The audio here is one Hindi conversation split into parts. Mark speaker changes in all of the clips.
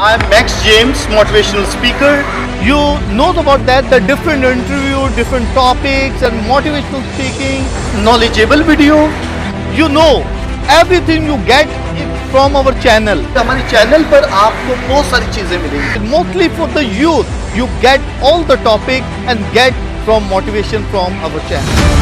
Speaker 1: I'm Max James, motivational speaker.
Speaker 2: You know about that, the different interview, different topics and motivational speaking,
Speaker 1: Knowledgeable video.
Speaker 2: you know everything you get it from our channel.
Speaker 1: हमारे चैनल पर आपको बहुत सारी चीजें मिलेंगी.
Speaker 2: Mostly for the youth, you get all the topic and get from motivation from our channel.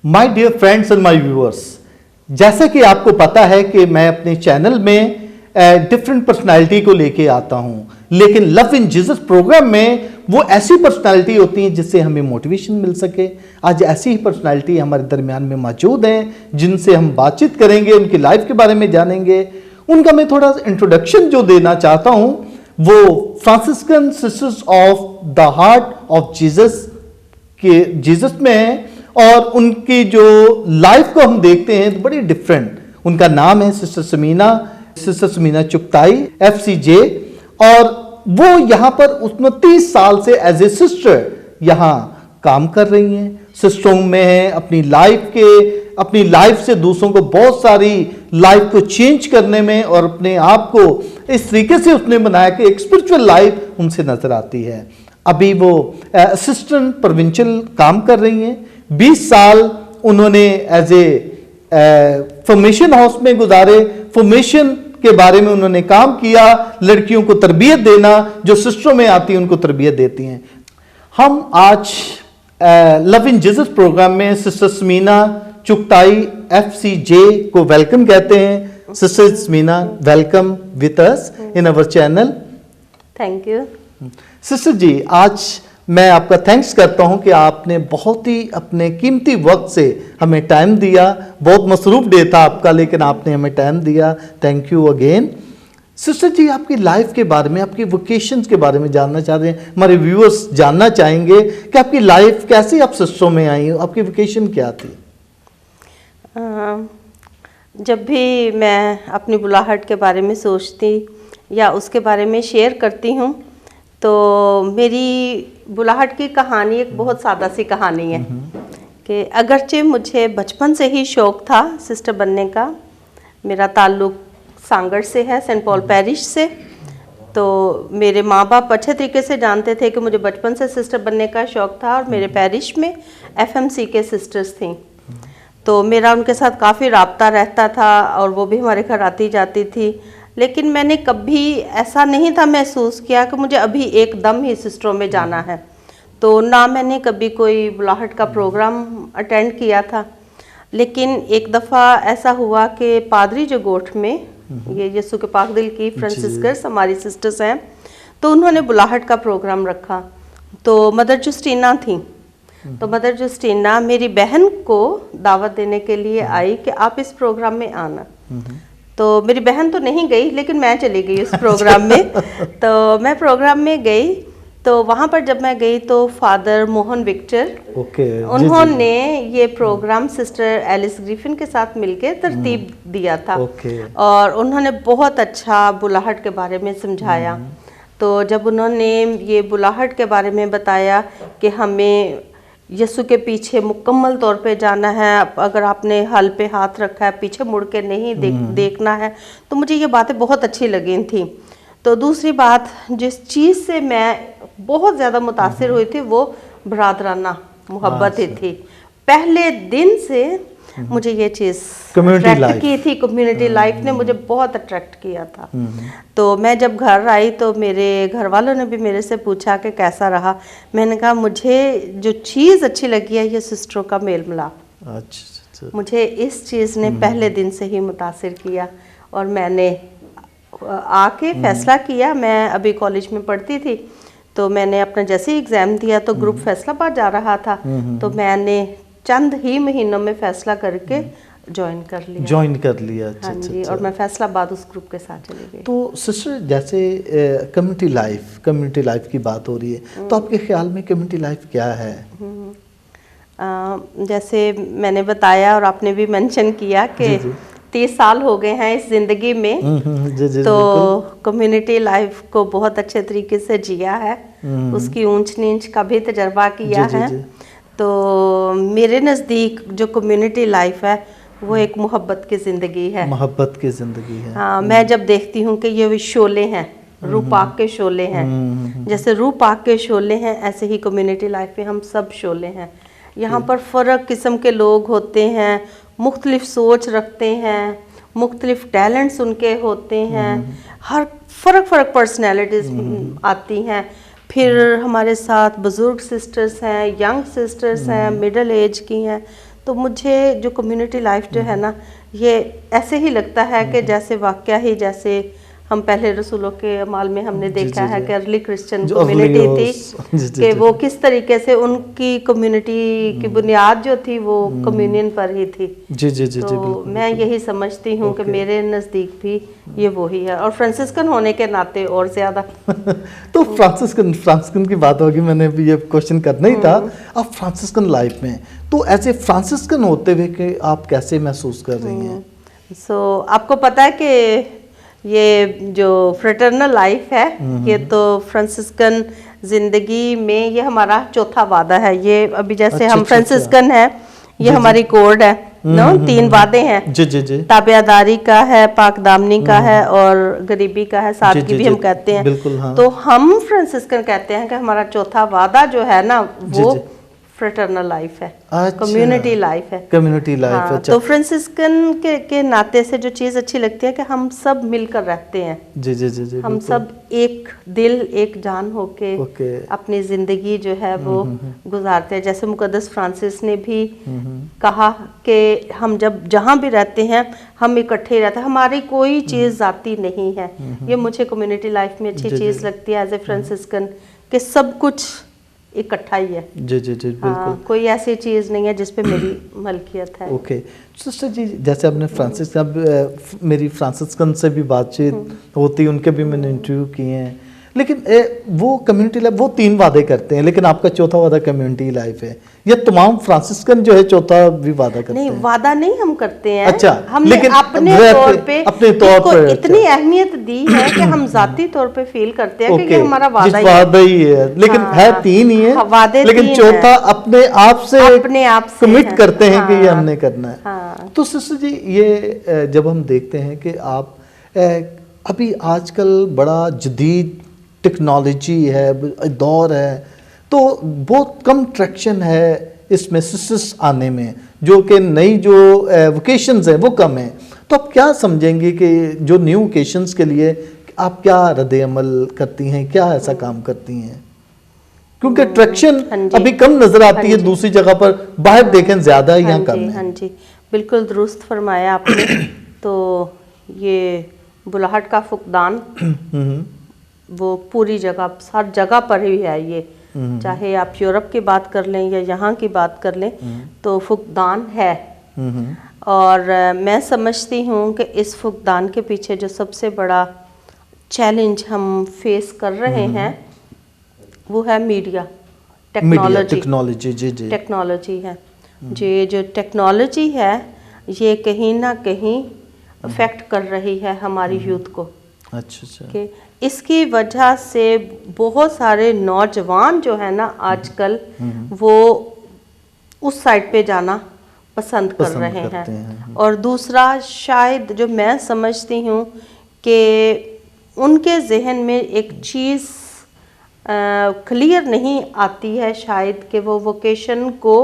Speaker 2: My dear friends and my viewers, जैसा कि आपको पता है कि मैं अपने चैनल में डिफरेंट पर्सनालिटी को लेके आता हूं, लेकिन लव इन जीसस प्रोग्राम में वो ऐसी पर्सनालिटी होती हैं जिससे हमें मोटिवेशन मिल सके. आज ऐसी ही पर्सनालिटी हमारे दरमियान में मौजूद हैं जिनसे हम बातचीत करेंगे, उनकी लाइफ के बारे में जानेंगे. उनका मैं थोड़ा इंट्रोडक्शन जो देना चाहता हूं वो Franciscan sisters of the heart of Jesus के जीसस में है और उनकी जो लाइफ को हम देखते हैं तो बड़ी डिफरेंट. उनका नाम है सिस्टर समीना चुगताई FCJ और वो यहाँ पर 29 साल से एज ए सिस्टर यहाँ काम कर रही हैं. सिस्टरों में है अपनी लाइफ से दूसरों को बहुत सारी लाइफ को चेंज करने में और अपने आप को इस तरीके से उसने बनाया कि एक स्पिरिचुअल लाइफ उनसे नजर आती है. अभी वो असिस्टेंट प्रोविंशियल काम कर रही हैं. 20 साल उन्होंने एज ए फॉर्मेशन हाउस में गुजारे. फॉर्मेशन के बारे में उन्होंने काम किया, लड़कियों को तरबियत देना, जो सिस्टरों में आती हैं उनको तरबियत देती हैं. हम आज लव इन जीसस प्रोग्राम में सिस्टर समीना चुगताई FCJ को वेलकम कहते हैं. Sister Samina, welcome with us in our channel.
Speaker 3: Thank you.
Speaker 2: Sister ji, आज मैं आपका थैंक्स करता हूं कि आपने बहुत ही अपने कीमती वक्त से हमें टाइम दिया. बहुत मसरूफ डे था आपका, लेकिन आपने हमें टाइम दिया. Thank you again. सिस्टर जी, आपकी लाइफ के बारे में, आपकी वोकेशंस के बारे में जानना चाह रहे हैं. हमारे व्यूअर्स जानना चाहेंगे कि आपकी लाइफ कैसे आप सिस्टरों में आई, आपकी वोकेशन क्या थी?
Speaker 3: जब भी मैं अपनी बुलाहट के बारे में सोचती या उसके बारे में शेयर करती हूँ तो मेरी बुलाहट की कहानी एक बहुत सादा सी कहानी है कि अगरचे मुझे बचपन से ही शौक़ था सिस्टर बनने का. मेरा ताल्लुक़ सांगड़ से है, सेंट पॉल पैरिश से. तो मेरे माँ बाप अच्छे तरीके से जानते थे कि मुझे बचपन से सिस्टर बनने का शौक़ था और मेरे पैरिश में FMC के सिस्टर्स थी. तो मेरा उनके साथ काफ़ी राब्ता रहता था और वो भी हमारे घर आती जाती थी. लेकिन मैंने कभी ऐसा नहीं था महसूस किया कि मुझे अभी एकदम ही सिस्टरों में जाना है. तो ना मैंने कभी कोई बुलाहट का प्रोग्राम अटेंड किया था. लेकिन एक दफ़ा ऐसा हुआ कि पादरी जो गोठ में, ये यीशु के पाक दिल की फ्रांसिस्कर्स हमारी सिस्टर्स हैं, तो उन्होंने बुलाहट का प्रोग्राम रखा. तो मदर जस्टीना थी. तो मदर जस्टीना मेरी बहन को दावत देने के लिए आई कि आप इस प्रोग्राम में आना. तो मेरी बहन तो नहीं गई, लेकिन मैं चली गई उस प्रोग्राम में. तो मैं प्रोग्राम में गई. तो वहाँ पर जब मैं गई तो फादर मोहन विक्टर उन्होंने ये प्रोग्राम सिस्टर एलिस ग्रिफिन के साथ मिलकर तरतीब दिया था. और उन्होंने बहुत अच्छा बुलाहट के बारे में समझाया. तो जब उन्होंने ये बुलाहट के बारे में बताया कि हमें यीशु के पीछे मुकम्मल तौर पे जाना है, अगर आपने हल पे हाथ रखा है पीछे मुड़ के नहीं देखना है, तो मुझे ये बातें बहुत अच्छी लगी थी. तो दूसरी बात जिस चीज़ से मैं बहुत ज़्यादा मुतासिर हुई थी वो बरादराना मोहब्बत ही थी. पहले दिन से मुझे ये चीज़ अट्रैक्ट की थी. कम्युनिटी लाइफ ने मुझे बहुत अट्रैक्ट किया था. तो मैं जब घर आई तो मेरे घर वालों ने भी मेरे से पूछा कि कैसा रहा. मैंने कहा मुझे जो चीज़ अच्छी लगी है ये सिस्टरों का मेल मिलाप. अच्छा. मुझे इस चीज़ ने पहले दिन से ही मुतासिर किया और मैंने आके फैसला किया. मैं अभी कॉलेज में पढ़ती थी तो मैंने अपना जैसे ही एग्ज़ाम दिया तो ग्रुप फैसलाबाद जा रहा था. तो मैंने चंद ही महीनों में फैसला करके ज्वाइन कर लिया।
Speaker 2: ज्वाइन कर लिया, अच्छा
Speaker 3: हाँ
Speaker 2: अच्छा
Speaker 3: जी,
Speaker 2: अच्छा।
Speaker 3: और मैं फैसलाबाद उस ग्रुप के साथ चली गई।
Speaker 2: तो सिस्टर जैसे कम्युनिटी लाइफ की बात हो रही है, तो आपके ख्याल में कम्युनिटी लाइफ क्या है?
Speaker 3: जैसे मैंने बताया और आपने भी मेंशन किया कि
Speaker 2: जी, जी।
Speaker 3: 30 साल हो गए हैं इस जिंदगी में,
Speaker 2: जी जी
Speaker 3: तो
Speaker 2: बिल्कुल।
Speaker 3: कम्युनिटी लाइफ को बहुत अच्छे तरीके से जिया है, उसकी ऊंच नीच का भी तजर्बा किया
Speaker 2: जी, जी,
Speaker 3: है।
Speaker 2: जी।
Speaker 3: तो मेरे नज़दीक जो कम्युनिटी लाइफ है वो एक मोहब्बत की ज़िंदगी है।
Speaker 2: मोहब्बत की जिंदगी है।
Speaker 3: हाँ, मैं जब देखती हूँ कि ये शोले हैं, रूह पाक के शोले हैं, जैसे रूह पाक के शोले हैं ऐसे ही कम्युनिटी लाइफ में हम सब शोले हैं। यहाँ पर फ़र्क किस्म के लोग होते हैं, मुख्तलिफ सोच रखते हैं, मुख्तलिफ टैलेंट्स उनके होते हैं, हर फ़र्क पर्सनैलिटीज़ आती हैं। फिर हमारे साथ बुज़ुर्ग सिस्टर्स हैं, यंग सिस्टर्स हैं, मिडल एज की हैं। तो मुझे जो कम्युनिटी लाइफ जो है ना, ये ऐसे ही लगता है कि जैसे वाकया ही जैसे हम पहले रसूलों के अमाल में हमने देखा है कि अर्ली क्रिश्चियन
Speaker 2: जो
Speaker 3: कम्युनिटी
Speaker 2: early
Speaker 3: थी,
Speaker 2: was, जी,
Speaker 3: कि
Speaker 2: जी,
Speaker 3: वो किस तरीके से उनकी कम्युनिटी की बुनियाद जो थी वो कम्युनियन पर ही थी।
Speaker 2: जी जी जी जी
Speaker 3: तो
Speaker 2: बिल्कुल।
Speaker 3: मैं यही समझती हूँ कि मेरे नज़दीक भी ये वही है, और फ्रांसिस्कन होने के नाते और ज़्यादा।
Speaker 2: तो फ्रांसिस्कन की बात होगी, मैंने भी ये क्वेश्चन करना ही था। आप फ्रांसिस्कन लाइफ में तो ऐसे फ्रांसिस्कन होते हुए कि आप कैसे महसूस कर रही हैं?
Speaker 3: आपको पता है कि ये जो फ्रेटर्नल लाइफ है, ये तो फ्रांसिस्कन जिंदगी में ये हमारा चौथा वादा है। ये अभी जैसे
Speaker 2: अच्छा,
Speaker 3: हम
Speaker 2: अच्छा,
Speaker 3: फ्रांसिस्कन है, ये
Speaker 2: जी,
Speaker 3: हमारी कोड है नो, 3 वादे हैं।
Speaker 2: जी जी जी
Speaker 3: ताबियादारी का है, पाकदामनी का है और गरीबी का है,
Speaker 2: जी,
Speaker 3: सादगी
Speaker 2: जी,
Speaker 3: भी
Speaker 2: जी,
Speaker 3: हम कहते हैं।
Speaker 2: बिल्कुल, हाँ।
Speaker 3: तो हम फ्रांसिस्कन कहते हैं कि हमारा चौथा वादा जो है ना
Speaker 2: जी,
Speaker 3: वो
Speaker 2: जी।
Speaker 3: फ्रेटर्नल लाइफ है,
Speaker 2: अच्छा,
Speaker 3: कम्युनिटी लाइफ है।
Speaker 2: Community life.
Speaker 3: हाँ,
Speaker 2: अच्छा।
Speaker 3: तो फ्रांसिस्कन के नाते से जो चीज़ अच्छी लगती है कि हम सब मिलकर रहते हैं।
Speaker 2: जी जी जी जी
Speaker 3: हम
Speaker 2: बिल्कुल।
Speaker 3: सब एक दिल एक जान होके
Speaker 2: ओके।
Speaker 3: अपनी ज़िंदगी जो है वो गुजारते हैं। जैसे मुकद्दस फ्रांसिस ने भी कहा कि हम जब जहाँ भी रहते हैं हम इकट्ठे रहते हैं, हमारी कोई चीज़ ज़ाती नहीं है। ये मुझे कम्युनिटी लाइफ में अच्छी
Speaker 2: जी,
Speaker 3: चीज़
Speaker 2: जी।
Speaker 3: लगती है एज ए फ्रांसिस्कन, कि सब कुछ इकट्ठा ही है।
Speaker 2: जी जी जी बिल्कुल।
Speaker 3: हाँ, कोई ऐसी चीज़ नहीं है जिस पे मेरी मलकियत है।
Speaker 2: ओके सिस्टर जी, जैसे आपने फ्रांसिस मेरी फ्रांसिस्कन से भी बातचीत होती, उनके भी मैंने इंटरव्यू किए हैं, लेकिन वो कम्युनिटी लाइफ, वो 3 वादे करते हैं, लेकिन आपका चौथा वादा कम्युनिटी लाइफ है। ये तमाम फ्रांसिस्कन जो है चौथा भी वादा करते
Speaker 3: नहीं,
Speaker 2: हैं।
Speaker 3: वादा नहीं हम करते हैं।
Speaker 2: अच्छा,
Speaker 3: हमने
Speaker 2: लेकिन
Speaker 3: अपने तौर पे इसको इतनी अहमियत दी है कि हम जाती तौर पे फील करते हैं कि ये हमारा वादा ही है।
Speaker 2: वादा ही है, लेकिन
Speaker 3: हाँ,
Speaker 2: है 3 ही है।
Speaker 3: हाँ, वादे
Speaker 2: लेकिन
Speaker 3: 3
Speaker 2: चौथा
Speaker 3: है।
Speaker 2: अपने आप से कमिट
Speaker 3: हैं।
Speaker 2: करते हैं कि ये
Speaker 3: हाँ,
Speaker 2: हमने करना है।
Speaker 3: हाँ।
Speaker 2: तो सिस्टर जी, ये जब हम देखते हैं कि आप अभी आजकल बड़ा जदीद टेक्नोलॉजी है, दौर है, तो बहुत कम ट्रैक्शन है इसमें सिस्टर्स आने में, जो कि नई जो वोकेशंस हैं वो कम है। तो आप क्या समझेंगे कि जो न्यू वोकेशंस के लिए आप क्या रद्द-ए-अमल करती हैं, क्या ऐसा काम करती हैं? क्योंकि ट्रैक्शन
Speaker 3: हाँ जी।
Speaker 2: अभी कम नजर आती है,
Speaker 3: हाँ जी।
Speaker 2: दूसरी जगह पर बाहर देखें ज्यादा है, यहाँ कम है।
Speaker 3: हाँ जी, बिल्कुल दुरुस्त फरमाया आपने। तो ये बुलाहट का फुकदान वो पूरी जगह, हर जगह पर ही है ये। चाहे आप यूरोप की बात कर लें या यहाँ की बात कर लें, तो फुकदान है। और मैं समझती हूँ कि इस फुकदान के पीछे जो सबसे बड़ा चैलेंज हम फेस कर रहे हैं वो है मीडिया,
Speaker 2: टेक्नोलॉजी। जी जी
Speaker 3: टेक्नोलॉजी है। ये जो टेक्नोलॉजी है ये कहीं ना कहीं अफेक्ट कर रही है हमारी यूथ को।
Speaker 2: अच्छा अच्छा।
Speaker 3: कि इसकी वजह से बहुत सारे नौजवान जो है ना आजकल वो उस साइड पे जाना पसंद कर रहे हैं। और दूसरा शायद जो मैं समझती हूँ कि उनके जहन में एक चीज़ क्लियर नहीं आती है शायद, कि वो वोकेशन को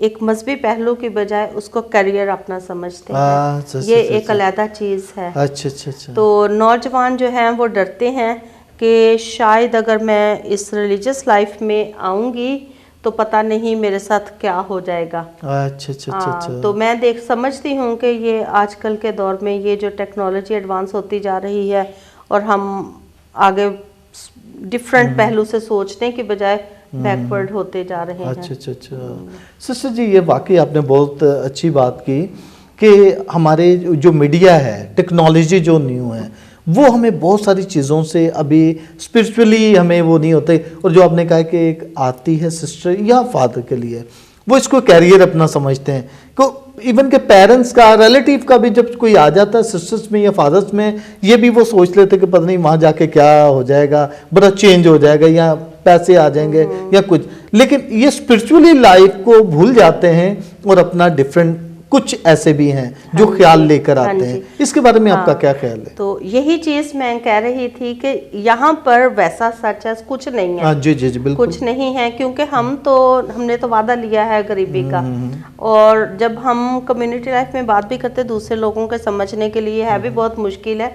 Speaker 3: एक मजहबी पहलू की बजाय उसको करियर अपना समझते हैं। ये एक अलग चीज़ है।
Speaker 2: अच्छा अच्छा अच्छा।
Speaker 3: तो नौजवान जो हैं वो डरते हैं कि शायद अगर मैं इस रिलीजियस लाइफ में आऊँगी तो पता नहीं मेरे साथ क्या हो जाएगा।
Speaker 2: अच्छा अच्छा अच्छा।
Speaker 3: तो मैं समझती हूँ कि ये आजकल के दौर में ये जो टेक्नोलॉजी एडवांस होती जा रही है और हम आगे डिफरेंट पहलू से सोचने की बजाय बैकवर्ड होते जा रहे हैं।
Speaker 2: अच्छा अच्छा अच्छा। सिस्टर जी, ये वाकई आपने बहुत अच्छी बात की कि हमारे जो मीडिया है, टेक्नोलॉजी जो न्यू है, वो हमें बहुत सारी चीज़ों से अभी स्पिरिचुअली हमें वो नहीं होते। और जो आपने कहा कि एक आती है सिस्टर या फादर के लिए, वो इसको कैरियर अपना समझते हैं। को इवन के पेरेंट्स का, रिलेटिव का भी जब कोई आ जाता है सिस्टर्स में या फादर्स में, ये भी वो सोच लेते कि पता नहीं वहाँ जाके क्या हो जाएगा, बड़ा चेंज हो जाएगा या पैसे आ जाएंगे या कुछ। लेकिन ये स्पिरिचुअली लाइफ को भूल जाते हैं और अपना डिफरेंट कुछ ऐसे भी हैं जो ख्याल लेकर आते हैं। इसके बारे में आपका क्या ख्याल है?
Speaker 3: तो यही चीज मैं कह रही थी कि यहाँ पर वैसा सच कुछ नहीं है।
Speaker 2: जी जी जी, बिल्कुल
Speaker 3: कुछ नहीं है, क्योंकि हमने तो वादा लिया है गरीबी का। और जब हम कम्युनिटी लाइफ में बात भी करते दूसरे लोगों के समझने के लिए है भी बहुत मुश्किल है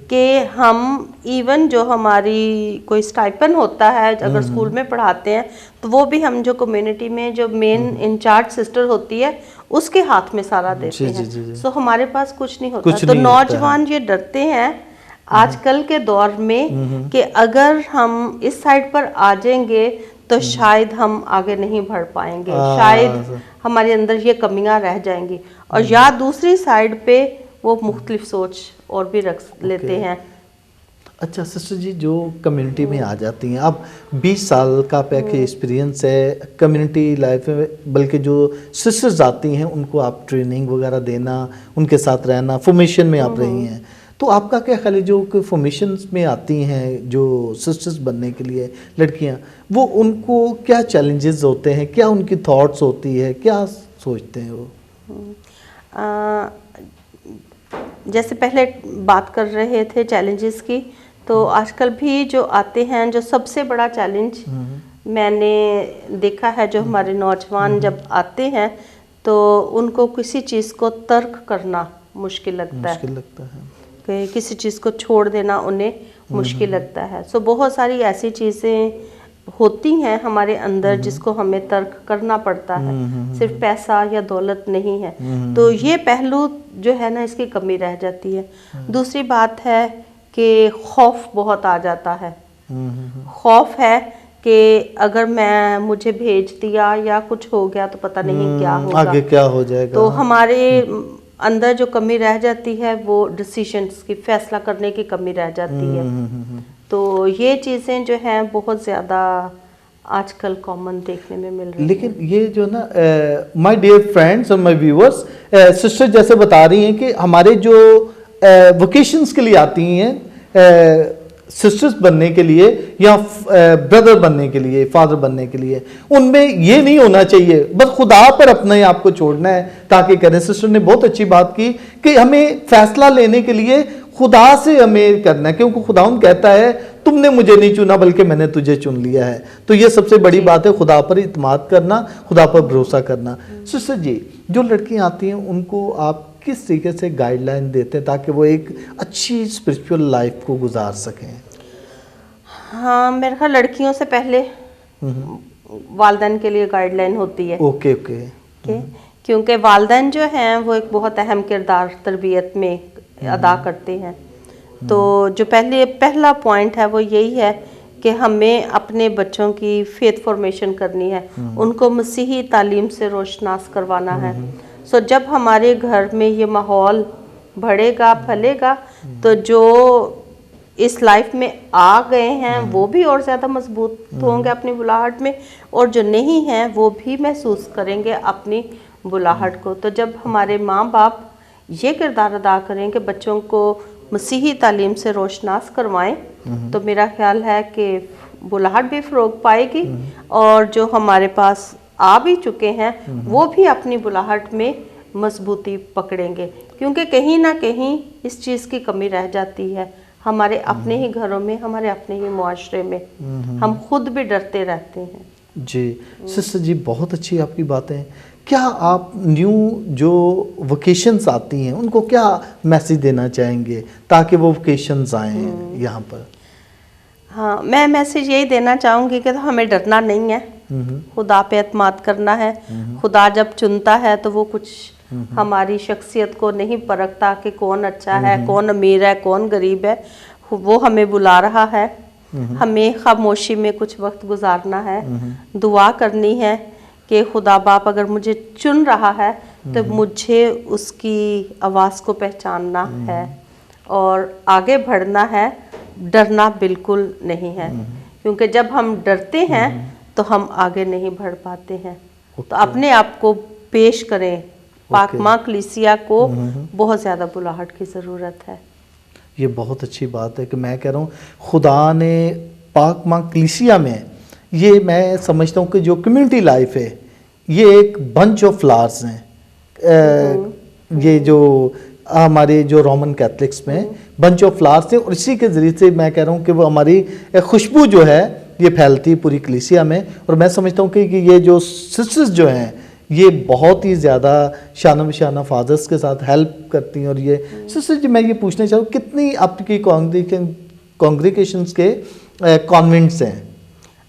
Speaker 3: कि हम इवन जो हमारी कोई स्टाइपेंड होता है अगर स्कूल में पढ़ाते हैं, तो वो भी हम जो कम्युनिटी में जो मेन इंचार्ज सिस्टर होती है उसके हाथ में सारा देते हैं। सो हमारे पास कुछ नहीं होता। तो नौजवान ये डरते हैं आजकल के दौर में कि अगर हम इस साइड पर आ जाएंगे तो शायद हम आगे नहीं बढ़ पाएंगे, शायद हमारे अंदर ये कमियां रह जाएंगी। और या दूसरी साइड पे वो मुख्तलिफ सोच और भी रख लेते हैं।
Speaker 2: अच्छा सिस्टर जी, जो कम्युनिटी में आ जाती हैं, अब 20 साल का आपके एक्सपीरियंस है कम्युनिटी लाइफ में, बल्कि जो सिस्टर्स आती हैं उनको आप ट्रेनिंग वगैरह देना, उनके साथ रहना, फॉर्मेशन में आप रही हैं, तो आपका क्या ख्याल है जो फॉर्मेशन में आती हैं जो सिस्टर्स बनने के लिए लड़कियां, वो उनको क्या चैलेंजेस होते हैं, क्या उनकी थॉट्स होती है, क्या सोचते हैं वो?
Speaker 3: जैसे पहले बात कर रहे थे चैलेंजेस की, तो आजकल भी जो आते हैं, जो सबसे बड़ा चैलेंज मैंने देखा है, जो हमारे नौजवान जब आते हैं तो उनको किसी चीज़ को तर्क करना मुश्किल लगता है कि किसी चीज़ को छोड़ देना उन्हें मुश्किल लगता है। सो बहुत सारी ऐसी चीज़ें होती हैं हमारे अंदर जिसको हमें तर्क करना पड़ता है, सिर्फ पैसा या दौलत नहीं है। तो ये पहलू जो है ना, इसकी कमी रह जाती है। दूसरी बात है कि खौफ बहुत आ जाता है। खौफ है कि अगर मुझे भेज दिया या कुछ हो गया तो पता नहीं क्या होगा,
Speaker 2: आगे क्या हो जाएगा।
Speaker 3: तो हमारे अंदर जो कमी रह जाती है वो डिसीजंस की, फैसला करने की कमी रह जाती है। तो ये चीज़ें जो हैं बहुत ज़्यादा आजकल कॉमन देखने में मिल रही है।
Speaker 2: लेकिन ये जो ना माय डियर फ्रेंड्स और माय व्यूअर्स, सिस्टर जैसे बता रही हैं कि हमारे जो वोकेशंस के लिए आती हैं सिस्टर्स बनने के लिए या ब्रदर बनने के लिए, फादर बनने के लिए, उनमें ये नहीं होना चाहिए बस खुदा पर अपने आप को छोड़ना है ताकि करें। सिस्टर ने बहुत अच्छी बात की कि हमें फैसला लेने के लिए खुदा से हमें करना है, क्योंकि खुदाउन कहता है तुमने मुझे नहीं चुना बल्कि मैंने तुझे चुन लिया है। तो ये सबसे बड़ी बात है, खुदा पर इत्मीनान करना, खुदा पर भरोसा करना। सिस्टर जी, जो लड़कियां आती हैं उनको आप किस तरीके से गाइडलाइन देते हैं ताकि वो एक अच्छी स्पिरिचुअल लाइफ को गुजार सकें?
Speaker 3: हाँ, मेरे ख्याल लड़कियों से पहले वालिदैन के लिए गाइडलाइन होती है।
Speaker 2: ओके।
Speaker 3: क्योंकि वालिदैन जो हैं वो एक बहुत अहम किरदार तरबियत में अदा करते हैं। तो जो पहला पॉइंट है वो यही है कि हमें अपने बच्चों की फेथ फॉर्मेशन करनी है, उनको मसीही तालीम से रोशनास करवाना है। सो जब हमारे घर में ये माहौल बढ़ेगा, फलेगा, तो जो इस लाइफ में आ गए हैं वो भी और ज़्यादा मजबूत होंगे अपनी बुलाहट में, और जो नहीं हैं वो भी महसूस करेंगे अपनी बुलाहट को। तो जब हमारे माँ बाप ये किरदार अदा करें कि बच्चों को मसीही तालीम से रोशनास करवाएं, तो मेरा ख्याल है कि बुलाहट भी फ़रोग पाएगी, और जो हमारे पास आ भी चुके हैं वो भी अपनी बुलाहट में मजबूती पकड़ेंगे। क्योंकि कहीं ना कहीं इस चीज़ की कमी रह जाती है हमारे अपने ही घरों में, हमारे अपने ही मुआशरे में, हम खुद भी डरते रहते हैं।
Speaker 2: जी सिस्टर जी, बहुत अच्छी आपकी बातें। क्या आप न्यू जो वोकेशंस आती हैं उनको क्या मैसेज देना चाहेंगे ताकि वो वोकेशंस आएँ यहाँ पर?
Speaker 3: हाँ, मैं मैसेज यही देना चाहूँगी कि हमें डरना नहीं है, खुदा पे एतमाद करना है। खुदा जब चुनता है तो वो कुछ हमारी शख्सियत को नहीं परखता कि कौन अच्छा है, कौन अमीर है, कौन गरीब है। वो हमें बुला रहा है, हमें खामोशी में कुछ वक्त गुजारना है, दुआ करनी है कि खुदा बाप अगर मुझे चुन रहा है तो मुझे उसकी आवाज़ को पहचानना है और आगे बढ़ना है, डरना बिल्कुल नहीं है, क्योंकि जब हम डरते हैं तो हम आगे नहीं बढ़ पाते हैं। तो अपने आप को पेश करें, पाक माँ कलीसिया को बहुत ज़्यादा बुलाहट की ज़रूरत है।
Speaker 2: ये बहुत अच्छी बात है कि मैं कह रहा हूँ खुदा ने पाक माँ कलीसिया में, ये मैं समझता हूँ कि जो कम्युनिटी लाइफ है ये एक बंच ऑफ फ्लावर्स हैं। ये जो हमारे जो रोमन कैथलिक्स में बंच ऑफ फ्लावर्स है, और इसी के ज़रिए से मैं कह रहा हूँ कि वो हमारी खुशबू जो है ये फैलती है पूरी कलीसिया में। और मैं समझता हूँ कि ये जो सिस्टर्स जो हैं ये बहुत ही ज़्यादा शाना बशाना फादर्स के साथ हेल्प करती हैं। और ये सिस्टर जी, मैं ये पूछना चाहूँ कितनी आपकी कॉन्ग्रीगेशंस के कॉन्वेंट्स हैं?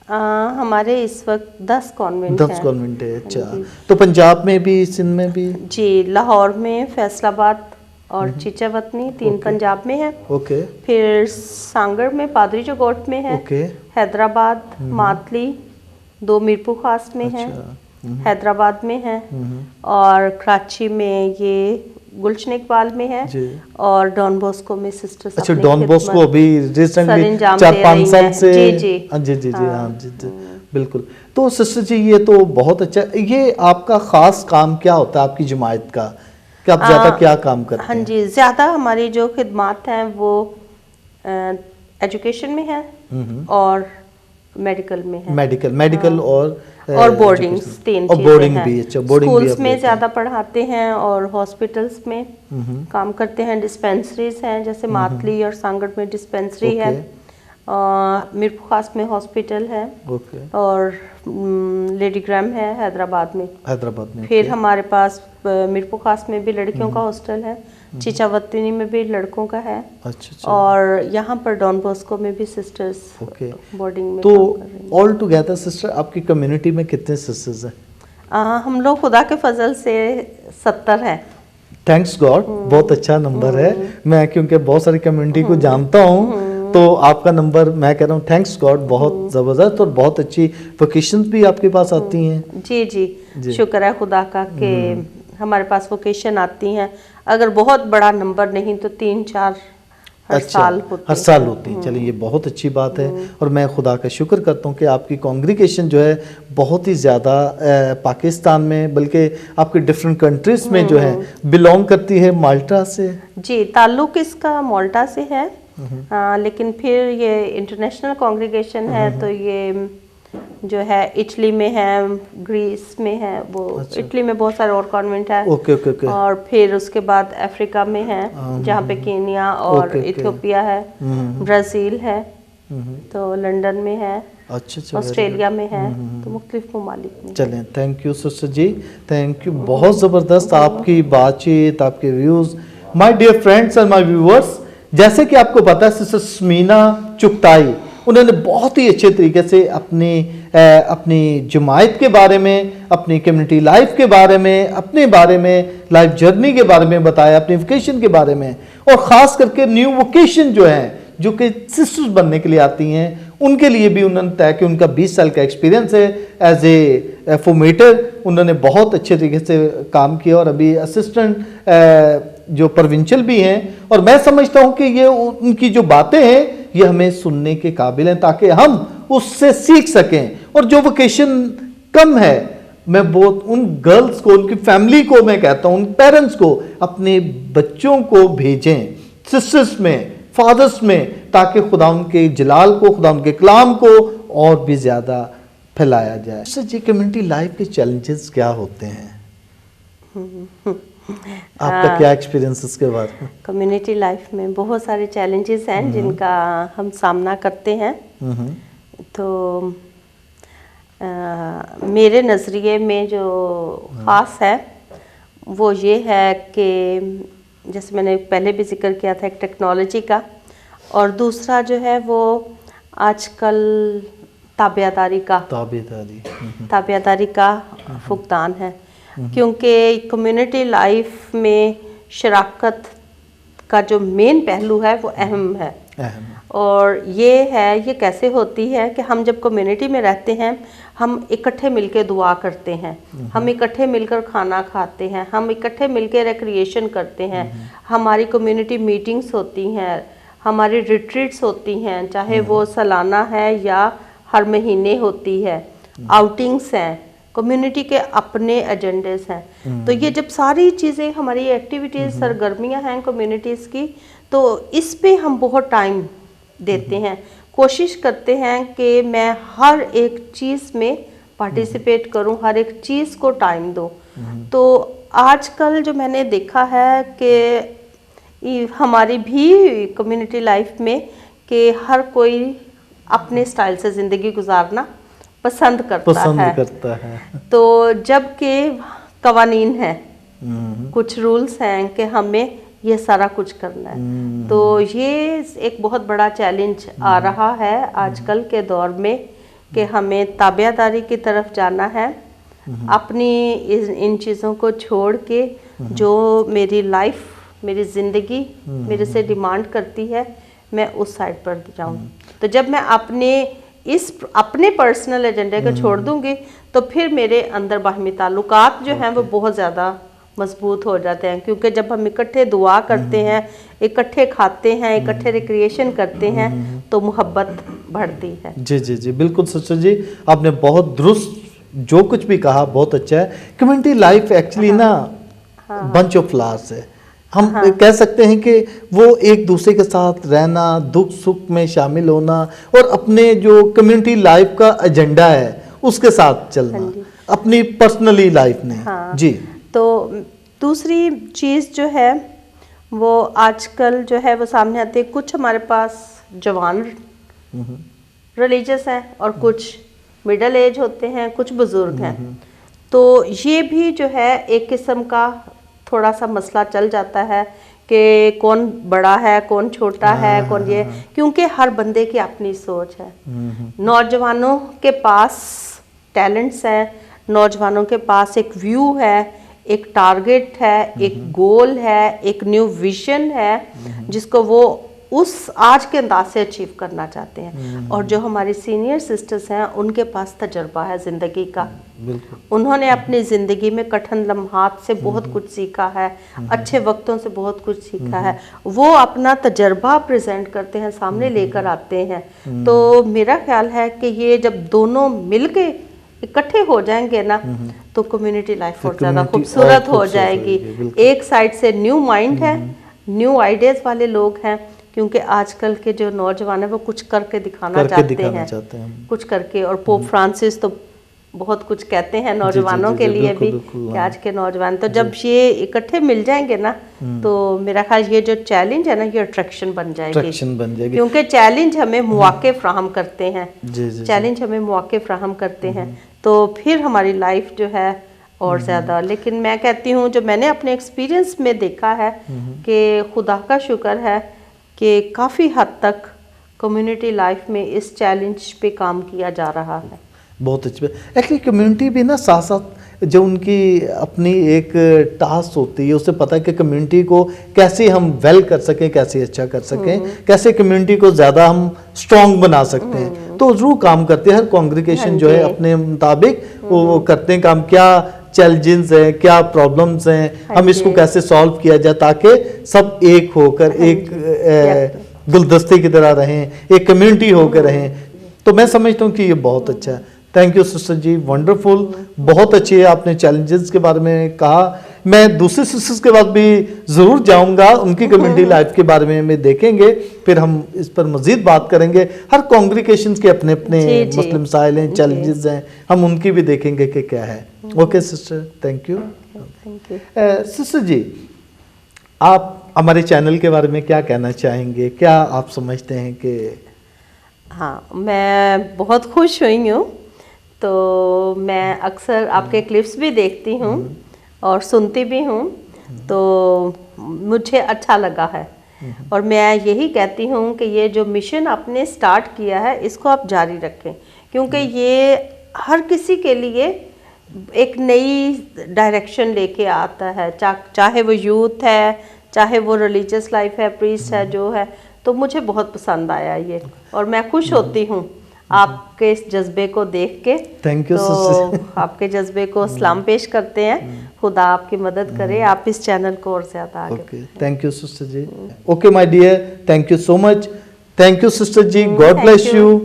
Speaker 3: हमारे इस वक्त 10 कॉन्वेंट
Speaker 2: 10 कॉन्वेंट है। अच्छा, तो पंजाब में भी, सिंध में भी? जी,
Speaker 3: लाहौर में, फैसलाबाद और चीचावतनी 3 पंजाब में है।
Speaker 2: ओके।
Speaker 3: फिर सांगड़ में, पादरी जोगोट में है।
Speaker 2: ओके।
Speaker 3: हैदराबाद, मातली 2 मीरपुर खास में है, हैदराबाद में है, और कराची में ये गुलशन इकबाल में है, और डॉन बॉस्को में सिस्टर्स।
Speaker 2: अच्छा, डॉन बॉस्को अभी रिसेंटली 4-5 साल से। जी, हाँ जी, बिल्कुल। तो सिस्टर जी ये तो बहुत अच्छा। ये आपका खास काम क्या होता है आपकी जमायत का, कि आप ज्यादा क्या काम करते हैं?
Speaker 3: हाँ जी, ज्यादा हमारी जो खिदमात हैं वो एजुकेशन में है और मेडिकल में है।
Speaker 2: मेडिकल और
Speaker 3: बोर्डिंग्स, 3 चीजें
Speaker 2: बोर्डिंग
Speaker 3: हैं।
Speaker 2: भी। अच्छा, बोर्डिंग भी
Speaker 3: स्कूल्स में ज्यादा पढ़ाते हैं और हॉस्पिटल्स में काम करते हैं। डिस्पेंसरीज हैं, जैसे मातली और सांगड़ में डिस्पेंसरी है, मीरपुर खास में हॉस्पिटल है, और लेडी ग्राम है हैदराबाद में। फिर हमारे पास मीरपुर खास में भी लड़कियों का हॉस्टल है, चीचावतनी में भी लड़कों का है। अच्छा। और यहाँ पर डॉन बॉस्को में भी सिस्टर्स बोर्डिंग में।
Speaker 2: तो ऑल टुगेदर सिस्टर आपकी कम्युनिटी में कितने सिस्टर्स हैं?
Speaker 3: हम लोग खुदा के फजल से 70 है।
Speaker 2: थैंक्स गॉड, बहुत अच्छा नंबर है। मैं क्योंकि बहुत सारी कम्युनिटी को जानता हूँ, तो आपका नंबर, मैं कह रहा हूँ थैंक्स गॉड, बहुत ज़बरदस्त और बहुत अच्छी वोकेशंस भी आपके पास आती हैं।
Speaker 3: जी, शुक्र है खुदा का कि हमारे पास वोकेशन आती हैं। अगर बहुत बड़ा नंबर नहीं तो 3-4 हर साल होती हैं।
Speaker 2: चलिए, ये बहुत अच्छी बात है, और मैं खुदा का शुक्र करता हूँ कि आपकी कॉन्ग्रीगेशन जो है बहुत ही ज़्यादा पाकिस्तान में, बल्कि आपके डिफरेंट कंट्रीज में जो है बिलोंग करती है। माल्टा से? जी,
Speaker 3: ताल्लुक इसका माल्टा से है, लेकिन फिर ये इंटरनेशनल कॉन्ग्रीगेशन है, तो ये जो है इटली में है, ग्रीस में है, वो इटली में बहुत सारे और कॉन्वेंट है।
Speaker 2: ओके।
Speaker 3: और फिर उसके बाद अफ्रीका में है, जहाँ पे केनिया और इथियोपिया है, ब्राज़ील है, तो लंदन में है, ऑस्ट्रेलिया में है, तो मुख्तलिफ ममालिक में।
Speaker 2: चलें, thank you sister ji, thank you. बहुत ज़बरदस्त आपकी बातचीत, आपके views. My dear friends and my viewers, जैसे कि आपको पता है सिस्टर स्मीना चुगताई, उन्होंने बहुत ही अच्छे तरीके से अपनी जमायत के बारे में, अपनी कम्युनिटी लाइफ के बारे में, अपने बारे में, लाइफ जर्नी के बारे में बताया, अपनी वोकेशन के बारे में, और ख़ास करके न्यू वोकेशन जो है, जो कि सिस्टर्स बनने के लिए आती हैं, उनके लिए भी उन्होंने तय कि उनका 20 साल का एक्सपीरियंस है एज ए फॉर्मेटर। उन्होंने बहुत अच्छे तरीके से काम किया और अभी असिस्टेंट जो प्रोविंशियल भी हैं। और मैं समझता हूँ कि ये उनकी जो बातें हैं ये हमें सुनने के काबिल हैं, ताकि हम उससे सीख सकें। और जो वोकेशन कम है, मैं बहुत उन गर्ल्स को, उनकी फैमिली को मैं कहता हूँ, उन पेरेंट्स को अपने बच्चों को भेजें सिस्टर्स में, फादर्स में, ताकि खुदा उनके जलाल को, खुदा उनके कलाम को और भी ज़्यादा फैलाया जाए। सर जी, कम्युनिटी लाइफ के चैलेंजेस क्या होते हैं? आपका क्या एक्सपीरियंस इसके बारे में?
Speaker 3: कम्युनिटी लाइफ में बहुत सारे चैलेंजेस हैं जिनका हम सामना करते हैं। तो मेरे नज़रिए में जो ख़ास है वो ये है कि जैसे मैंने पहले भी जिक्र किया था, एक टेक्नोलॉजी का, और दूसरा जो है वो आजकल ताबियादारी का फुकदान है। क्योंकि कम्युनिटी लाइफ में शराकत का जो मेन पहलू है वो अहम है। और ये कैसे होती है कि हम जब कम्युनिटी में रहते हैं, हम इकट्ठे मिलकर दुआ करते हैं, हम इकट्ठे मिलकर खाना खाते हैं, हम इकट्ठे मिलकर रिक्रिएशन करते हैं, हमारी कम्युनिटी मीटिंग्स होती हैं, हमारी रिट्रीट्स होती हैं, चाहे वो सालाना है या हर महीने होती है, आउटिंग्स हैं, कम्युनिटी के अपने एजेंडेस हैं। तो ये जब सारी चीज़ें हमारी एक्टिविटीज़ सरगर्मियां हैं कम्युनिटीज़ की, तो इस पे हम बहुत टाइम देते हैं, कोशिश करते हैं कि मैं हर एक चीज़ में पार्टिसिपेट करूं, हर एक चीज़ को टाइम दूं। तो आजकल जो मैंने देखा है कि हमारी भी कम्युनिटी लाइफ में कि हर कोई अपने स्टाइल से ज़िंदगी गुजारना पसंद करता है। तो जबकि कवानीन है, कुछ रूल्स हैं कि हमें ये सारा कुछ करना है। तो ये एक बहुत बड़ा चैलेंज आ रहा है आजकल के दौर में कि हमें ताबियादारी की तरफ जाना है, अपनी इन चीज़ों को छोड़ के जो मेरी लाइफ, मेरी ज़िंदगी मेरे से डिमांड करती है, मैं उस साइड पर जाऊं। तो जब मैं अपने पर्सनल एजेंडे को छोड़ दूंगी, तो फिर मेरे अंदर बाहमी ताल्लुकात जो हैं वो बहुत ज़्यादा मजबूत हो जाते हैं, क्योंकि जब हम इकट्ठे दुआ करते हैं, इकट्ठे खाते हैं, इकट्ठे रिक्रिएशन करते हैं, तो मोहब्बत बढ़ती है।
Speaker 2: जी जी जी, बिल्कुल सिस्टर जी, आपने बहुत दुरुस्त जो कुछ भी कहा, बहुत अच्छा है। कम्युनिटी लाइफ एक्चुअली ना बंच ऑफ फ्लावर्स है। हम कह सकते हैं कि वो एक दूसरे के साथ रहना, दुख सुख में शामिल होना, और अपने जो कम्युनिटी लाइफ का एजेंडा है उसके साथ चलना, अपनी पर्सनली लाइफ में। जी।
Speaker 3: तो दूसरी चीज़ जो है वो आजकल जो है वो सामने आती है, कुछ हमारे पास जवान रिलीजियस हैं और कुछ मिडल एज होते हैं, कुछ बुज़ुर्ग हैं। तो ये भी जो है एक किस्म का थोड़ा सा मसला चल जाता है कि कौन बड़ा है, कौन छोटा है, कौन ये, क्योंकि हर बंदे की अपनी सोच है। नौजवानों के पास टैलेंट्स हैं, नौजवानों के पास एक व्यू है, एक टारगेट है, एक गोल है, एक न्यू विजन है जिसको वो उस आज के अंदाज से अचीव करना चाहते हैं। और जो हमारी सीनियर सिस्टर्स हैं, उनके पास तजर्बा है ज़िंदगी का, उन्होंने अपनी ज़िंदगी में कठिन लम्हात से बहुत कुछ सीखा है, अच्छे वक्तों से बहुत कुछ सीखा है, वो अपना तजर्बा प्रेजेंट करते हैं, सामने लेकर आते हैं। तो मेरा ख्याल है कि ये जब दोनों मिल के इकट्ठे हो जाएंगे ना, तो कम्युनिटी लाइफ और ज़्यादा खूबसूरत हो जाएगी। एक साइड से न्यू माइंड है, न्यू आइडियाज़ वाले लोग हैं, क्योंकि आजकल के जो नौजवान है वो कुछ करके दिखाना चाहते हैं, कुछ करके। और पोप फ्रांसिस तो बहुत कुछ कहते हैं नौजवानों के लिए भी कि आज के नौजवान, तो जब ये इकट्ठे मिल जाएंगे ना, तो मेरा ख्याल ये जो चैलेंज है ना, ये अट्रैक्शन बन जाएगी, क्योंकि चैलेंज हमें मौके फ्राहम करते हैं, चैलेंज हमें मौके फ्राहम करते हैं, तो फिर हमारी लाइफ जो है और ज़्यादा। लेकिन मैं कहती हूँ, जो मैंने अपने एक्सपीरियंस में देखा है कि खुदा का शुक्र है कि काफ़ी हद तक कम्युनिटी लाइफ में इस चैलेंज पे काम किया जा रहा है।
Speaker 2: बहुत अच्छी बात। एक्चुअली कम्युनिटी भी ना साथ साथ जो उनकी अपनी एक टास्क होती है, उससे पता है कि कम्युनिटी को कैसे हम वेल कर सकें, कैसे अच्छा कर सकें, कैसे कम्युनिटी को ज़्यादा हम स्ट्रॉन्ग बना सकते हैं। तो जरूर काम करते हैं, हर कॉन्ग्रीगेशन जो है अपने मुताबिक वो करते हैं काम, क्या चैलेंजेस हैं, क्या प्रॉब्लम्स हैं, हम इसको कैसे सॉल्व किया जाए ताकि सब एक होकर एक गुलदस्ते की तरह रहें, एक कम्युनिटी होकर रहें। तो मैं समझता हूँ कि ये बहुत अच्छा है। Thank you sister ji, wonderful, बहुत अच्छी है। आपने चैलेंजेस के बारे में कहा, मैं दूसरे सिस्टर्स के बाद भी ज़रूर जाऊंगा, उनकी कम्युनिटी लाइफ के बारे में देखेंगे, फिर हम इस पर मज़ीद बात करेंगे। हर कॉन्ग्रीगेशन के अपने अपने मुस्लिम मसाइल हैं, चैलेंजेस हैं, हम उनकी भी देखेंगे कि क्या है। Okay sister, thank you. Sister ji, आप हमारे चैनल के बारे में क्या कहना चाहेंगे? क्या आप समझते हैं कि?
Speaker 3: हाँ, मैं बहुत खुश हुई हूँ। तो मैं अक्सर आपके क्लिप्स भी देखती हूँ और सुनती भी हूँ, तो मुझे अच्छा लगा है। और मैं यही कहती हूँ कि ये जो मिशन आपने स्टार्ट किया है, इसको आप जारी रखें, क्योंकि ये हर किसी के लिए एक नई डायरेक्शन लेके आता है, चाहे वो यूथ है, चाहे वो रिलीजियस लाइफ है, प्रीस्ट है, जो है, तो मुझे बहुत पसंद आया ये, और मैं खुश होती हूँ आपके इस जज्बे को देख के।
Speaker 2: थैंक यू
Speaker 3: तो आपके जज्बे को सलाम पेश करते हैं, खुदा आपकी मदद करे, आप इस चैनल को और ज़्यादा आगे
Speaker 2: okay, thank you sister ji. Okay my dear, thank you so much. Thank you sister ji, god
Speaker 3: thank
Speaker 2: bless
Speaker 3: you.
Speaker 2: You.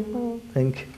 Speaker 2: Thank you.